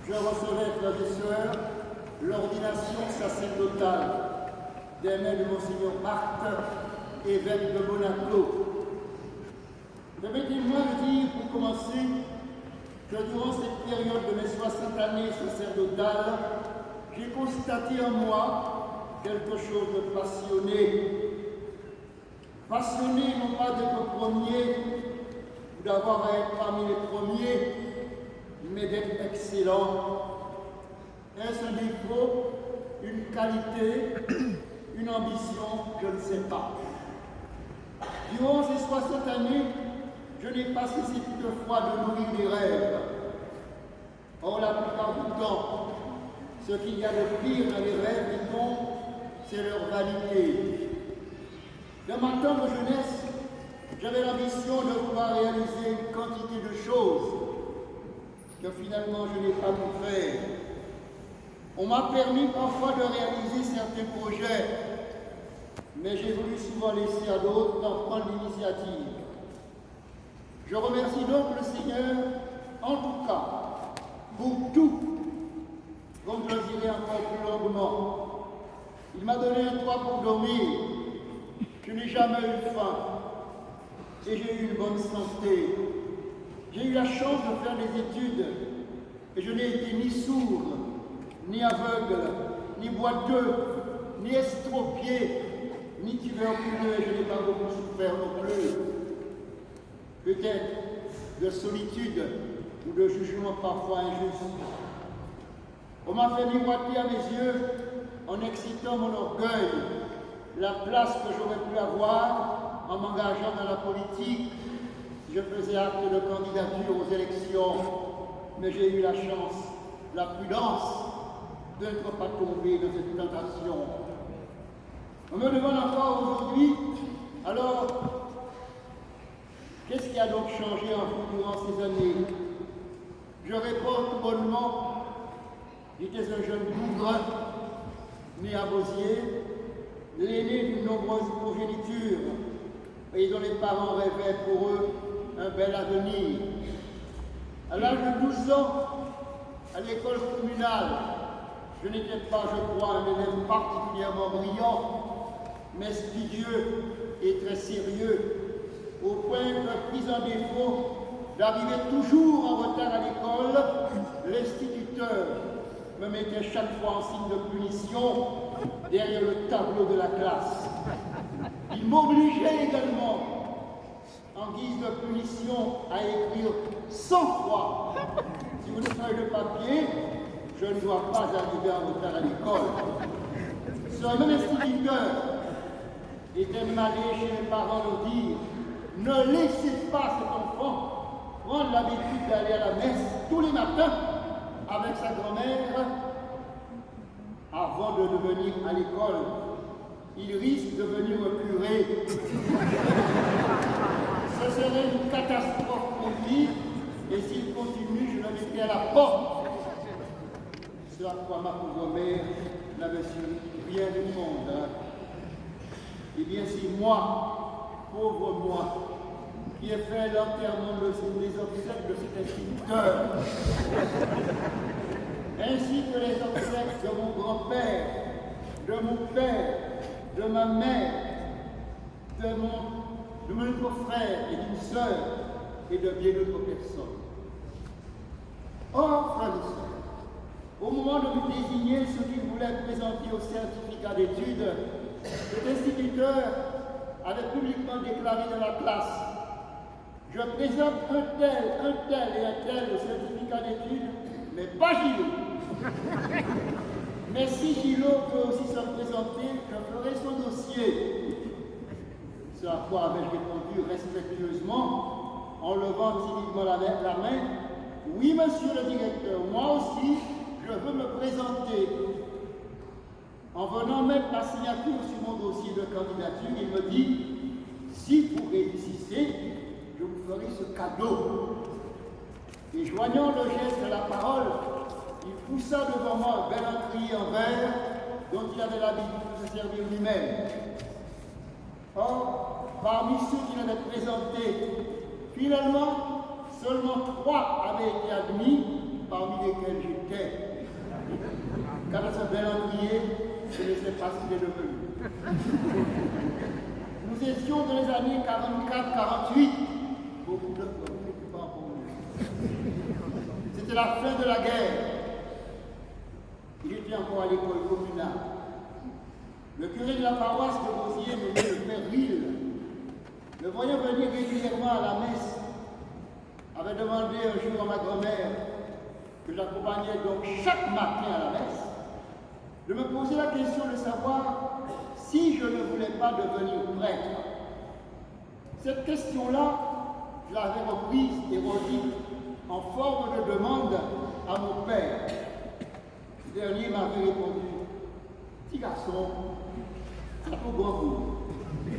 je recevais, frères et sœurs, l'ordination sacerdotale des mains de Monseigneur Marthe, évêque de Monaco. Permettez-moi de dire, pour commencer, que durant cette période de mes 60 années sacerdotales, j'ai constaté en moi quelque chose de passionné. Passionné non pas d'être premier, ou d'avoir à être parmi les premiers, mais d'être excellent. Est-ce un défaut, une qualité, une ambition? Je ne sais pas. Durant ces 60 années, je n'ai pas cessé toutefois de nourrir des rêves. Or, la plupart du temps, ce qu'il y a de pire dans les rêves, dit-on, c'est leur vanité. Dans ma tendre jeunesse, j'avais l'ambition de pouvoir réaliser une quantité de choses que finalement je n'ai pas pu faire. On m'a permis parfois de réaliser certains projets, mais j'ai voulu souvent laisser à d'autres d'en prendre l'initiative. Je remercie donc le Seigneur, en tout cas, pour tout, comme je le dirai encore plus longuement. Il m'a donné un toit pour dormir, je n'ai jamais eu faim, et j'ai eu une bonne santé. J'ai eu la chance de faire des études, et je n'ai été ni sourd, ni aveugle, ni boiteux, ni estropié, ni tuberculeux, et je n'ai pas beaucoup souffert non plus. Peut-être de solitude ou de jugement parfois injuste. On m'a fait miroiter à mes yeux, en excitant mon orgueil, la place que j'aurais pu avoir en m'engageant dans la politique. Je faisais acte de candidature aux élections, mais j'ai eu la chance, la prudence de ne pas tomber dans cette tentation. On me demande encore aujourd'hui, alors, qu'est-ce qui a donc changé en vous durant ces années? Je réponds tout bonnement, j'étais un jeune bougre, né à Beausier, l'aîné d'une nombreuse progéniture, et dont les parents rêvaient pour eux un bel avenir. À l'âge de 12 ans, à l'école communale, je n'étais pas, je crois, un élève particulièrement brillant, mais studieux et très sérieux, au point que, pris en défaut d'arriver toujours en retard à l'école, l'instituteur me mettait chaque fois en signe de punition derrière le tableau de la classe. Il m'obligeait également, en guise de punition, à écrire 100 fois sur une feuille de papier: je ne dois pas arriver en retard à l'école. Ce même instituteur était allé chez mes parents leur dire: ne laissez pas cet enfant prendre l'habitude d'aller à la messe tous les matins avec sa grand-mère avant de venir à l'école. Il risque de devenir un curé. Ce serait une catastrophe pour lui, et s'il continue, je le mettrai à la porte. Ce à quoi ma pauvre mère n'avait su rien du monde. Eh bien, si moi, pauvre moi, qui ai fait l'enterrement des obsèques de cet instituteur, ainsi que les obsèques de mon grand-père, de mon père, de ma mère, de mon autre frère et d'une sœur, et de bien d'autres personnes. Or, frères et sœurs, au moment de me désigner ceux qui voulaient présenter au certificat d'études, cet instituteur avait publiquement déclaré dans la classe: je présente un tel et un tel au certificat d'études, mais pas Gillot. Mais si Gillot peut aussi se présenter, je ferai son dossier. Ce à quoi avais-je répondu respectueusement, en levant timidement la main: oui, monsieur le directeur, moi aussi, je veux me présenter. En venant mettre ma signature sur mon dossier de candidature, il me dit: si vous réussissez, je vous ferai ce cadeau. Et joignant le geste de la parole, il poussa devant moi un bel encrier en verre dont il avait l'habitude de se servir lui-même. Or, parmi ceux qui l'avaient présenté, finalement, seulement 3 avaient été admis, parmi lesquels j'étais. Quand ce bel encrier, je ne sais pas ce qu'il est devenu. Nous étions dans les années 44-48. Beaucoup de pas C'était la fin de la guerre. J'étais encore à l'école communale. Le curé de la paroisse de Rosier, nommé le Père Rille, le voyant venir régulièrement à la messe, avait demandé un jour à ma grand-mère, que j'accompagnais donc chaque matin à la messe, de me poser la question de savoir si je ne voulais pas devenir prêtre. Cette question-là, je l'avais reprise et redite en forme de demande à mon père. Ce dernier m'avait répondu, petit garçon, c'est trop grand pour vous.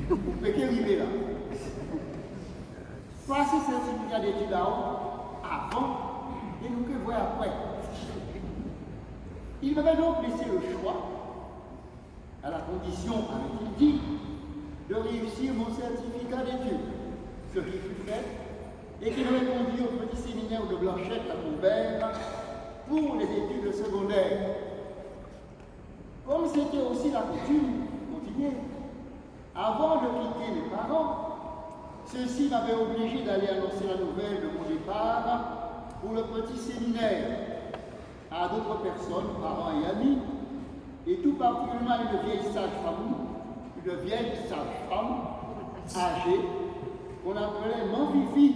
Vous pouvez arriver là. Passez ce certificat d'études là-haut avant et nous que voir après. Il m'avait donc laissé le choix, à la condition, avait-il dit, de réussir mon certificat d'études, ce qui fut fait, et qui m'avait conduit au petit séminaire de Blanchette à Poubert pour les études secondaires. Comme c'était aussi la coutume continuer, avant de quitter mes parents, ceux-ci m'avaient obligé d'aller annoncer la nouvelle de mon départ pour le petit séminaire à d'autres personnes, parents et amis, et tout particulièrement une vieille sage-femme âgée qu'on appelait Manfifi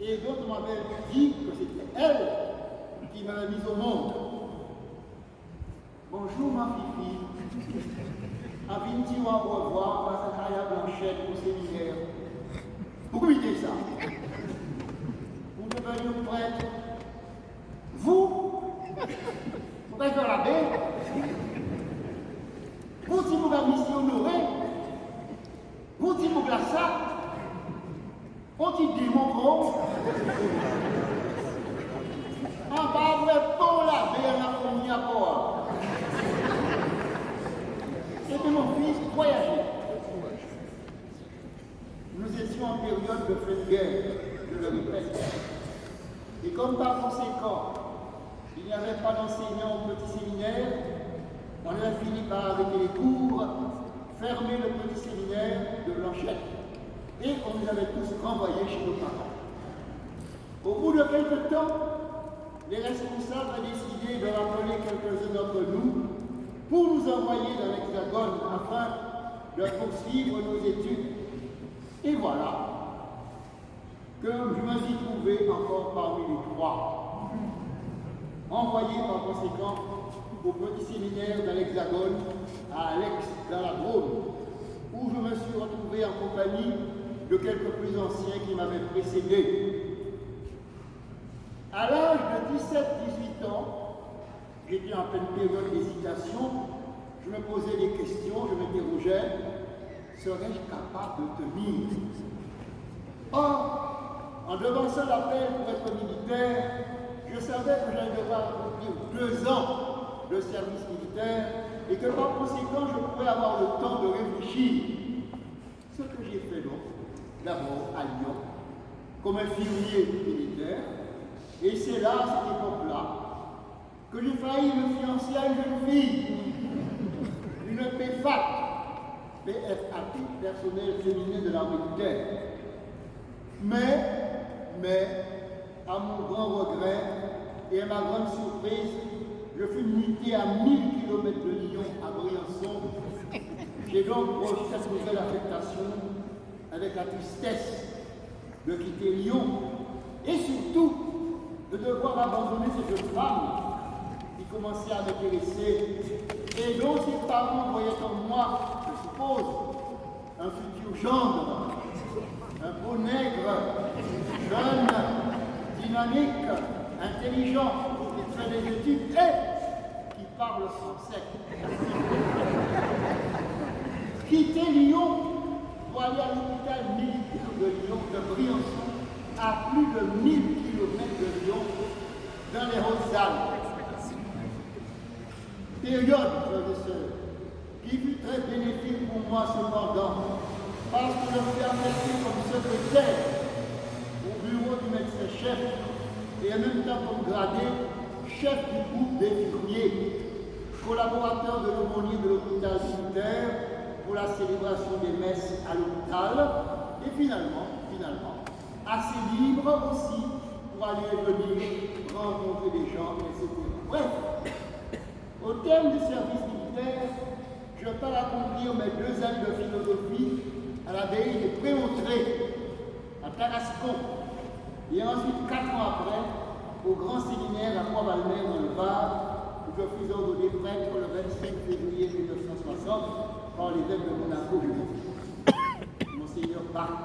et dont on m'avait dit que c'était elle qui m'avait mise au monde. Bonjour Manfifi, à Vinti ou à revoir, parce que Kaya Blanchette au séminaire. Pourquoi vous dites ça? Vous devenez prêtre. Vous pouvez faire la baie. Vous dites vous la mission honorée. Vous dites vous la sac. On dit démon gros. En bas, vous êtes pour la baie, on a promis à quoi? C'était mon fils voyager. Nous étions en période de fin de guerre, je le répète. Et comme par conséquent, il n'y avait pas d'enseignants au petit séminaire, on avait fini par arrêter les cours, fermer le petit séminaire de Blanchette. Et on nous avait tous renvoyés chez nos parents. Au bout de quelques temps, les responsables ont décidé de rappeler quelques-uns d'entre nous pour nous envoyer dans l'Hexagone afin de poursuivre nos études. Et voilà que je me suis trouvé encore parmi les trois, envoyé par conséquent au petit séminaire dans l'Hexagone à Alex, dans la Drôme, où je me suis retrouvé en compagnie de quelques plus anciens qui m'avaient précédé. À l'âge de 17-18 ans, j'étais en pleine période d'hésitation, je me posais des questions, je m'interrogeais, serais-je capable de tenir? Or, en devançant l'appel pour être militaire, je savais que j'allais devoir accomplir 2 ans de service militaire et que par conséquent, je pourrais avoir le temps de réfléchir. Ce que j'ai fait donc, d'abord à Lyon, comme infirmier militaire, et c'est là, à cette époque-là, que j'ai failli me fiancer à une jeune fille, une PFAT, PFAT, personnel féminin de l'armée de terre. Mais, à mon grand regret et à ma grande surprise, je fus muté à 1000 km de Lyon, à Briançon. J'ai donc reçu cette nouvelle affectation avec la tristesse de quitter Lyon et surtout de devoir abandonner cette jeune femme qui commençait à m'intéresser et dont ses parents voyaient en moi, je suppose, un futur gendre, un beau nègre, jeune, dynamique, intelligent, qui fait des études et qui parle français. Quitter Lyon pour aller à l'hôpital militaire de Lyon, de Briançon, à plus de 1000 km de Lyon, dans les Hautes-Alpes. Période, frères et sœurs, qui fut très bénéfique pour moi cependant, parce que je me suis affecté comme secrétaire au bureau du médecin-chef et en même temps comme gradé chef du groupe d'infirmiers, collaborateur de l'aumônier de l'hôpital militaire pour la célébration des messes à l'hôpital, et finalement, assez libre aussi pour aller et venir rencontrer des gens, etc. Bref, au terme du service militaire, je pars accomplir mes 2 années de philosophie à l'abbaye de Prémontré, à Tarascon, et ensuite 4 ans après, au grand séminaire à Croix-Valmer dans le Var, où je fus ordonné prêtre le 25 février 1960 par l'évêque de Monaco, Monseigneur Barthes.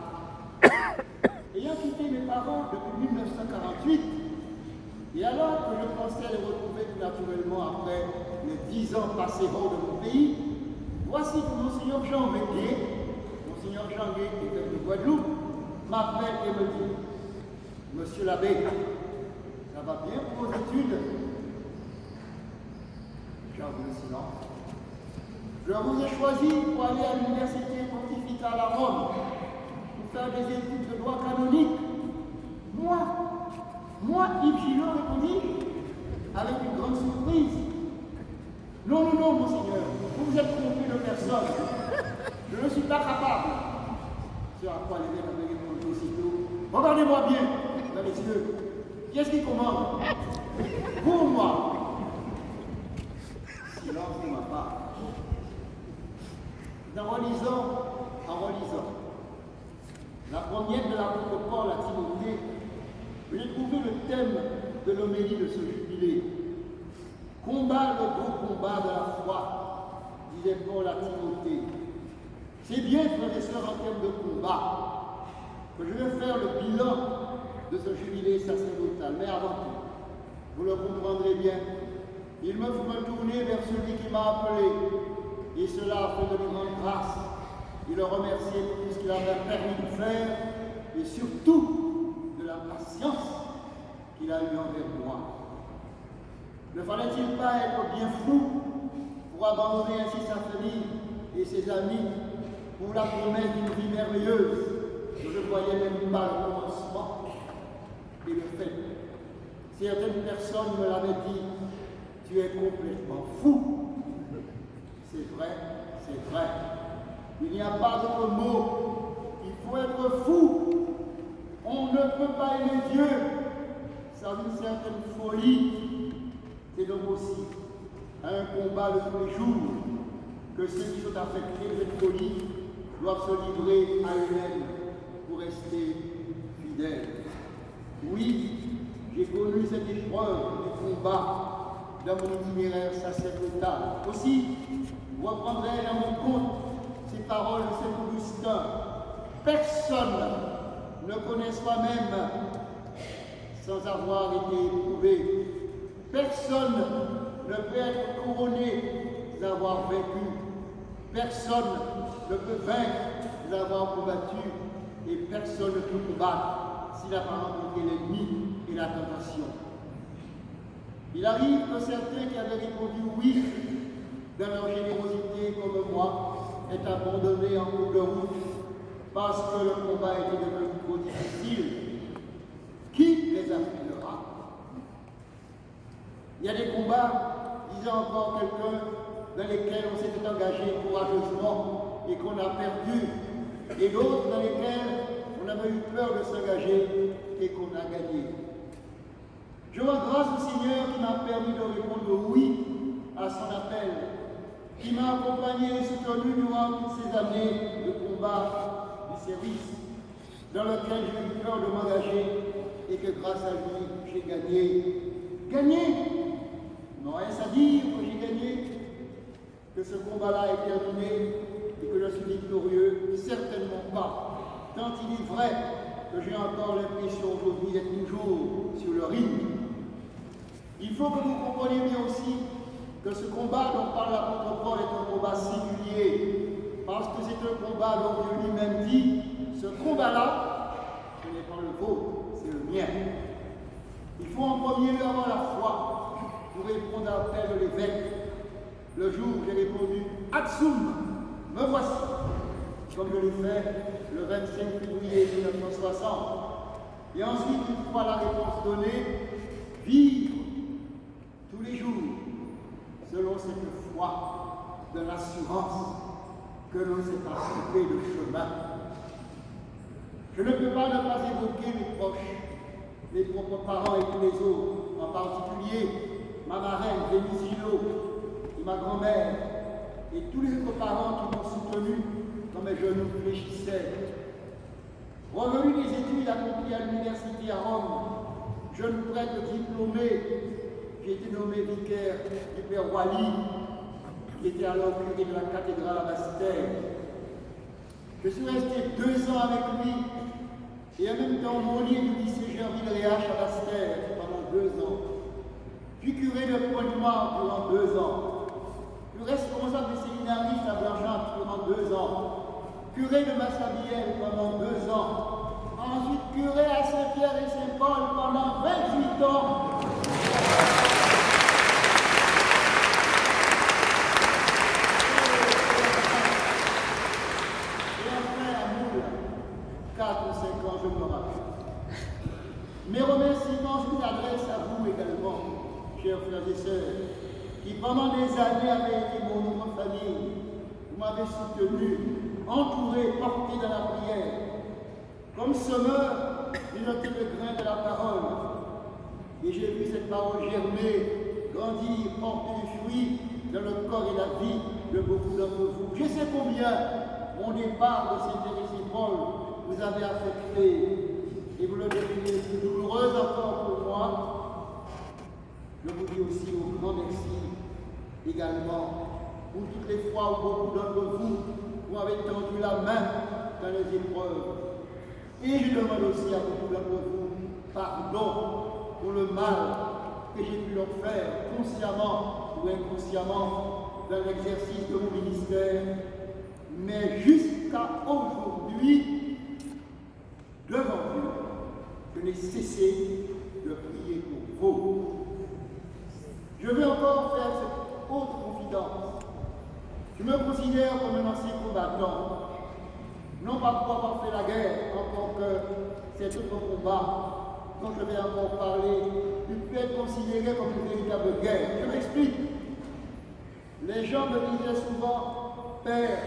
Ayant quitté mes parents depuis 1948, et alors que je pensais les retrouver tout naturellement après les 10 ans passés hors de mon pays, voici que Monseigneur Jean Véguier, Monseigneur Jean Gué, évêque de Guadeloupe, m'appelle et me dit: Monsieur l'abbé, ça va bien pour vos études? J'avoue le silence. Je vous ai choisi pour aller à l'université pontificale à Rome, pour faire des études de droit canonique. Moi, Yves Gillot, répondit avec une grande surprise. Non, monseigneur, vous vous êtes trompé de personne. Je ne suis pas capable. Ce à quoi l'évêque avait répondu aussitôt: regardez-moi bien dans les yeux. Qui est-ce qui commande? Vous ou moi? Silence de ma part. En relisant la première de l'apôtre Paul à Timothée, j'ai trouvé le thème de l'homélie de ce jubilé. Combat le beau combat de la foi, disait Paul à Timothée. C'est bien, frères et sœurs, en termes de combat, que je vais faire le bilan de ce jubilé sacerdotal. Mais avant tout, vous le comprendrez bien, il me faut me tourner vers celui qui m'a appelé, et cela afin de lui rendre grâce, et le remercier pour tout ce qu'il avait permis de faire, et surtout de la patience qu'il a eue envers moi. Ne fallait-il pas être bien fou pour abandonner ainsi sa famille et ses amis pour la promesse d'une vie merveilleuse dont je ne voyais même pas le commencement et le fait? Certaines personnes me l'avaient dit: tu es complètement fou. C'est vrai. Il n'y a pas d'autre mot. Il faut être fou. On ne peut pas aimer Dieu sans une certaine folie. C'est donc aussi un combat de tous les jours que ceux qui sont affectés de cette folie doivent se livrer à eux-mêmes pour rester fidèles. Oui, j'ai connu cette épreuve du combat dans mon itinéraire sacerdotal. Aussi, vous reprendrez dans mon compte ces paroles de Saint Augustin. Personne ne connaît soi-même sans avoir été éprouvé. Personne ne peut être couronné sans avoir vaincu. Personne ne peut vaincre sans avoir combattu. Et personne ne peut combattre s'il n'a pas rencontré l'ennemi et la tentation. Il arrive que certains qui avaient répondu oui dans leur générosité comme moi aient abandonné en cours de route parce que le combat était devenu trop difficile. Qui les appellera? Il y a des combats, disait encore quelqu'un, dans lesquels on s'était engagé courageusement et qu'on a perdu, et d'autres dans lesquels on avait eu peur de s'engager et qu'on a gagné. Je rends grâce au Seigneur qui m'a permis de répondre oui à son appel, qui m'a accompagné et soutenu durant toutes ces années de combat, de service, dans lequel j'ai eu peur de m'engager et que grâce à lui, j'ai gagné. Gagné? Non, est-ce à dire que j'ai gagné? Que ce combat-là est terminé et que je suis victorieux? Certainement pas. Tant il est vrai que j'ai encore l'impression aujourd'hui d'être toujours sur le ring. Il faut que vous compreniez bien aussi que ce combat dont parle l'apôtre Paul est un combat singulier, parce que c'est un combat dont Dieu lui-même dit: ce combat-là, ce n'est pas le vôtre, c'est le mien. Il faut en premier lieu avoir la foi pour répondre à l'appel de l'évêque. Le jour où j'ai répondu Atsum, me voici, comme je l'ai fait le 25 février 1960, Et ensuite, une fois la réponse donnée, vivre tous les jours selon cette foi de l'assurance que l'on ne s'est pas trompé de chemin. Je ne peux pas ne pas évoquer mes proches, mes propres parents et tous les autres, en particulier ma marraine, Vénus Gillot, et ma grand-mère, et tous les autres parents qui m'ont soutenu quand mes genoux fléchissaient. Revenu des études accomplies à l'université à Rome, jeune prêtre diplômé, j'ai été nommé vicaire du Père Wally, qui était alors curé de la cathédrale à Bastère. Je suis resté 2 ans avec lui et en même temps aumônier du lycée Gerville-Réache à Bastère pendant 2 ans. Puis curé de Pointe-Noire durant 2 ans. Puis responsable des séminaristes à Blanchard durant 2 ans. Curé de Massabielle pendant 2 ans. Ensuite curé à Saint-Pierre et Saint-Paul pendant 28 ans. Je me rappelle. Mes remerciements, je les adresse à vous également, chers frères et sœurs, qui pendant des années avez été mon autre famille. Vous m'avez soutenu, entouré, porté dans la prière. Comme semeur, j'ai noté le grain de la parole. Et j'ai vu cette parole germer, grandir, porter du fruit dans le corps et la vie de beaucoup d'entre vous. Je sais combien mon départ de Saint-Thérèse-Paul vous avez affecté et vous le devenez plus douloureuse encore pour moi. Je vous dis aussi un grand merci également pour toutes les fois où beaucoup d'entre vous avez tendu la main dans les épreuves. Et je demande aussi à beaucoup d'entre vous pardon pour le mal que j'ai pu leur faire consciemment ou inconsciemment dans l'exercice de mon ministère. Mais jusqu'à aujourd'hui, devant Dieu, je n'ai cessé de prier pour vous. Je vais encore faire cette autre confidence. Je me considère comme un ancien combattant, non pas pour avoir fait la guerre, encore que c'est autre combat dont je vais encore parler, il peut être considéré comme une véritable guerre. Je m'explique. Les gens me disaient souvent, Père,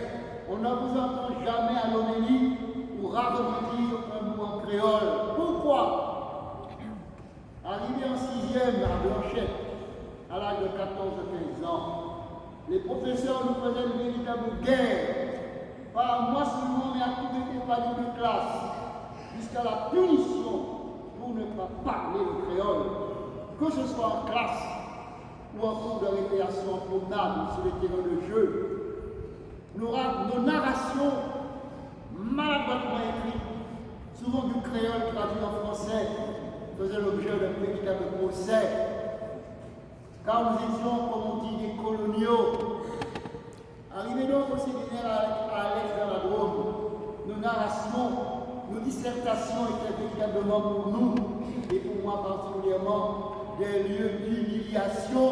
on ne vous entend jamais à l'homélie pour rarement dire un mot en créole. Pourquoi? Arrivé en 6e à Blanchette, à l'âge de 14-15 ans, les professeurs nous faisaient une véritable guerre, pas à moi seulement, mais à tous les compagnons de classe, jusqu'à la punition pour ne pas parler le créole, que ce soit en classe ou en cours de récréation en promenade sur les terrains de jeu. Nos narrations maladroitement écrites, souvent du créole traduit en français, faisaient l'objet d'un véritable procès. Car nous étions, comme on dit, des coloniaux. Arrivés donc au séminaire à Alex dans la Drôme, nos narrations, nos dissertations étaient véritablement pour nous, et pour moi particulièrement, des lieux d'humiliation.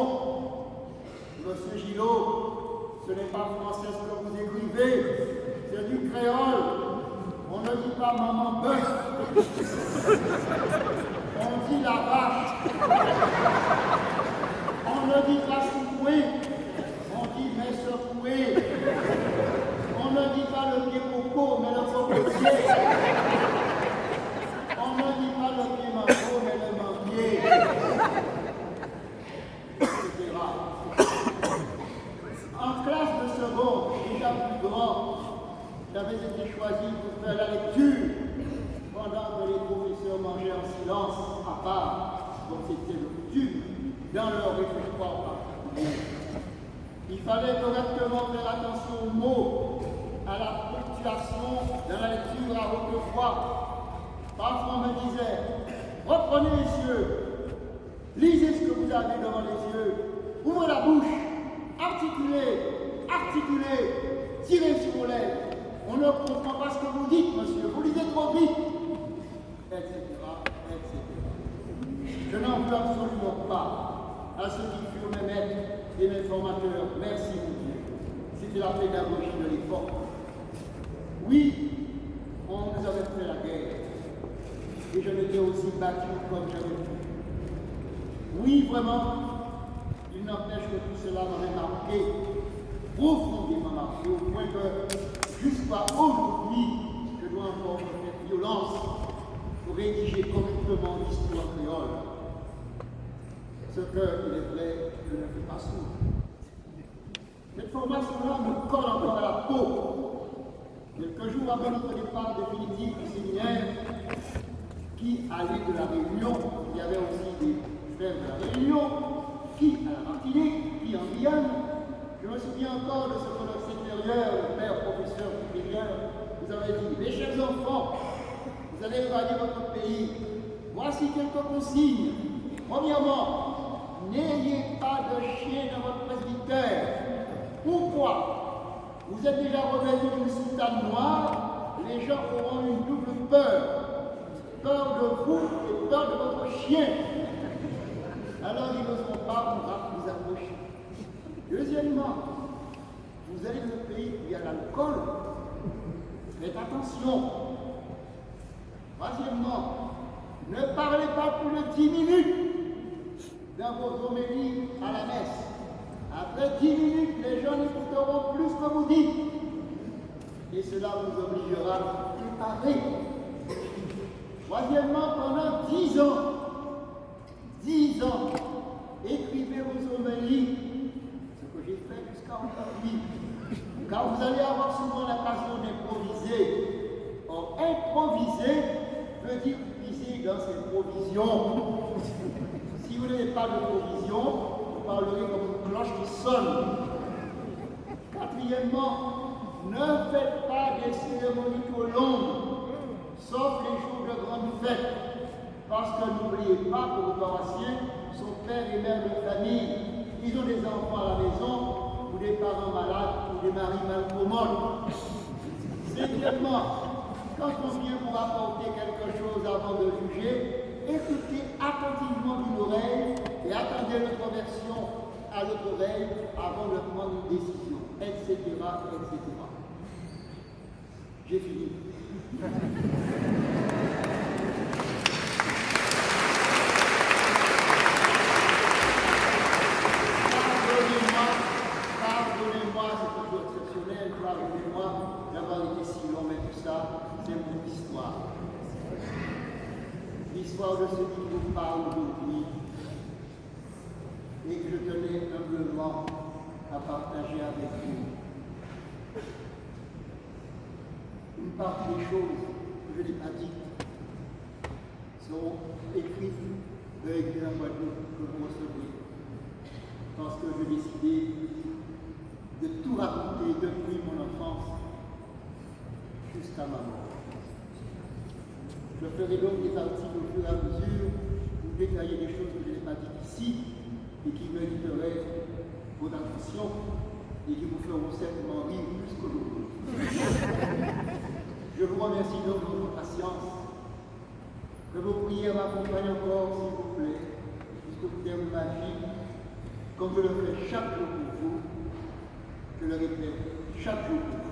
Monsieur Gillot, ce n'est pas français ce que vous écrivez, c'est du créole. On ne dit pas maman bœuf. On dit la vache. On ne dit pas secoué. On dit mais secoué. On ne dit pas le pied coco, mais le cocotier. On ne dit pas le pied mango, mais le manguier. Etc. En classe de seconde, déjà plus grand, j'avais été choisi pour faire la lecture pendant que les professeurs mangeaient en silence à part, donc c'était le tube dans leur réfectoire particulier. Il fallait correctement faire attention aux mots, à la ponctuation dans la lecture à haute voix. Parfois on me disait, reprenez les yeux, lisez ce que vous avez devant les yeux, ouvrez la bouche, articulez, tirez sur vos lèvres. On ne comprend pas ce que vous dites, monsieur, vous lisez trop vite, etc., etc. Je n'en veux absolument pas à ceux qui furent mes maîtres et mes formateurs. Merci mon Dieu. C'était la pédagogie de l'époque. Oui, on nous avait fait la guerre. Et je ne l'ai aussi battu comme j'avais pu. Oui, vraiment, il n'empêche que tout cela m'aurait marqué, profondément marqué, au point que jusqu'à aujourd'hui, je dois encore me faire violence pour rédiger correctement l'histoire créole. Ce que, il est vrai, je ne fais pas souvent. Cette formation-là me colle encore à la peau. Quelques jours avant notre départ définitif du séminaire, qui allait de la Réunion, il y avait aussi des frères de la Réunion, qui à la Martinique, qui en Guyane. Je me souviens encore de ce que notre supérieur, le père professeur supérieur, vous avait dit: mes chers enfants, vous allez évaluer votre pays. Voici quelques consignes. Premièrement, n'ayez pas de chien dans votre presbytère. Pourquoi? Vous êtes déjà revêtu d'une soutane noire, les gens auront une double peur. Peur de vous et peur de votre chien. Alors ils n'oseront pas vous approcher. Deuxièmement, vous allez dans un pays où il y a l'alcool. Faites attention. Troisièmement, ne parlez pas plus de 10 minutes dans vos homélies à la messe. Après 10 minutes, les gens n'écouteront plus ce que vous dites. Et cela vous obligera à préparer. Troisièmement, pendant 10 ans, écrivez vos homélies, ce que j'ai fait jusqu'à aujourd'hui, car vous allez avoir souvent l'occasion d'improviser. Or, improviser veut dire puiser dans ses provisions. Si vous n'avez pas de provision, vous parlerez comme une cloche qui sonne. Quatrièmement, ne faites pas des cérémonies trop longues, sauf les jours de grandes fêtes. Parce que n'oubliez pas que vos paroissiens sont pères et mères de famille. Ils ont des enfants à la maison, ou des parents malades, ou des maris mal commodes. Cinquièmement, quand on vient vous apporter quelque chose avant de juger, écoutez attentivement d'une oreille et attendez l'autre version à l'autre oreille avant de prendre une décision, etc., etc. J'ai fini. Pardonnez-moi, c'est toujours exceptionnel, pardonnez-moi d'avoir été si long, mais tout ça, c'est mon histoire. L'histoire de celui qui vous parle aujourd'hui et que je tenais humblement à partager avec vous. Une partie des choses que je n'ai pas dites sont écrites de l'Église en Guadeloupe que vous recevrez. Parce que j'ai décidé de tout raconter depuis mon enfance jusqu'à ma mort. Je ferai donc des articles au fur et à mesure pour détailler des choses que je n'ai pas dites ici et qui mériteraient votre attention et qui vous feront certainement rire plus que l'autre. Je vous remercie donc de votre patience. Que vos prières m'accompagnent encore, s'il vous plaît, jusqu'au terme de ma vie, comme je le fais chaque jour pour vous. Je le répète, chaque jour pour vous.